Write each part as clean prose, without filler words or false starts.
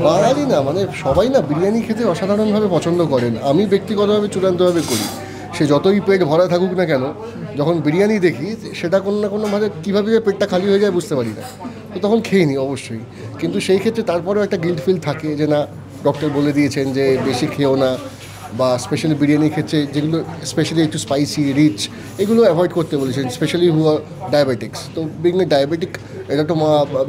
বাঙালি না, মানে সবাই না বিরিয়ানি খেতে অসাধারণভাবে পছন্দ করেন। আমি ব্যক্তিগতভাবে চূড়ান্তভাবে করি। সে যতই পেট ভরা থাকুক না কেন, যখন বিরিয়ানি দেখি সেটা কোনো না কোনোভাবে কীভাবে যে পেটটা খালি হয়ে যায় বুঝতে পারি না, তো তখন খেয়ে নিই অবশ্যই। কিন্তু সেই ক্ষেত্রে তারপরেও একটা গিল্ট ফিল থাকে যে না, ডক্টর বলে দিয়েছেন যে বেশি খেও না, বা স্পেশালি বিরিয়ানির ক্ষেত্রে যেগুলো স্পেশালি একটু স্পাইসি রিচ এগুলো অ্যাভয়েড করতে বলেছেন, স্পেশালি হু আর ডায়াবেটিক্স। তো বিং এ ডায়াবেটিক, এটা তো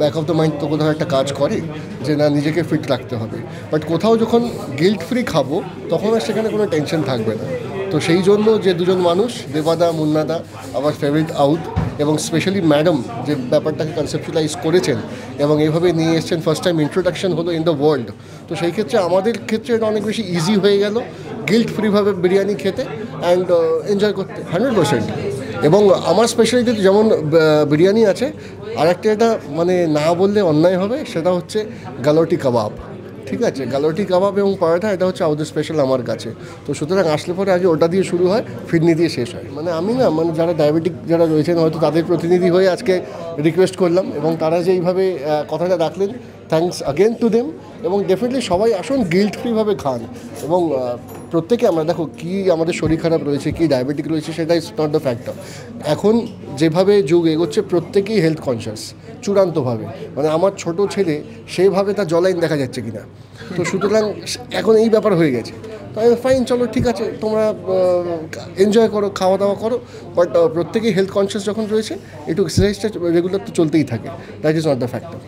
ব্যাক অফ দ্য মাইন্ড তো কোথাও একটা কাজ করে যে না, নিজেকে ফিট রাখতে হবে। বাট কোথাও যখন গিল্ট ফ্রি খাবো তখন আর সেখানে কোনো টেনশন থাকবে না। তো সেই জন্য যে দুজন মানুষ, দেবাদা, মুন্নাদা, আমার ফেভারিট আউট, এবং স্পেশালি ম্যাডাম যে ব্যাপারটাকে কনসেপচুয়ালাইজ করেছেন এবং এইভাবে নিয়ে এসছেন, ফার্স্ট টাইম ইন্ট্রোডাকশন হলো ইন দ্য ওয়ার্ল্ড। তো সেই ক্ষেত্রে আমাদের ক্ষেত্রে এটা অনেক বেশি ইজি হয়ে গেল গিল্ট ফ্রিভাবে বিরিয়ানি খেতে অ্যান্ড এনজয় করতে 100%। এবং আমার স্পেশালিটি যেমন বিরিয়ানি আছে, আর একটা এটা মানে না বললে অন্যায় হবে, সেটা হচ্ছে গালোটি কাবাব। ঠিক আছে, গালোটি কাবাব এবং পরোটা, এটা হচ্ছে আমাদের স্পেশাল আমার কাছে। তো সুতরাং আসলে পরে আগে ওটা দিয়ে শুরু হয়, ফিরনি দিয়ে শেষ হয়। মানে আমি না, মানে যারা ডায়াবেটিক যারা রয়েছেন হয়তো তাদের প্রতিনিধি হয়ে আজকে রিকোয়েস্ট করলাম, এবং তারা যে এইভাবে কথাটা রাখলেন, থ্যাঙ্কস আগেন টু দেম। এবং ডেফিনেটলি সবাই আসুন, গিল্ট ফ্রিভাবে খান। এবং প্রত্যেকে, আমরা দেখো কি আমাদের শরীর খারাপ রয়েছে, কি ডায়াবেটিক রয়েছে, সেটা ইজ নট দ্য ফ্যাক্টর। এখন যেভাবে যুগ এগোচ্ছে প্রত্যেকেই হেলথ কনসিয়াস চূড়ান্তভাবে। মানে আমার ছোট ছেলে সেভাবে তার জলাইন দেখা যাচ্ছে কিনা, তো সুতরাং এখন এই ব্যাপার হয়ে গেছে। তো ফাইন, চলো ঠিক আছে, তোমরা এনজয় করো, খাওয়া দাওয়া করো, বাট প্রত্যেকেই হেলথ কনসিয়াস যখন রয়েছে, একটু এক্সারসাইজটা রেগুলার তো চলতেই থাকে। That is not the factor.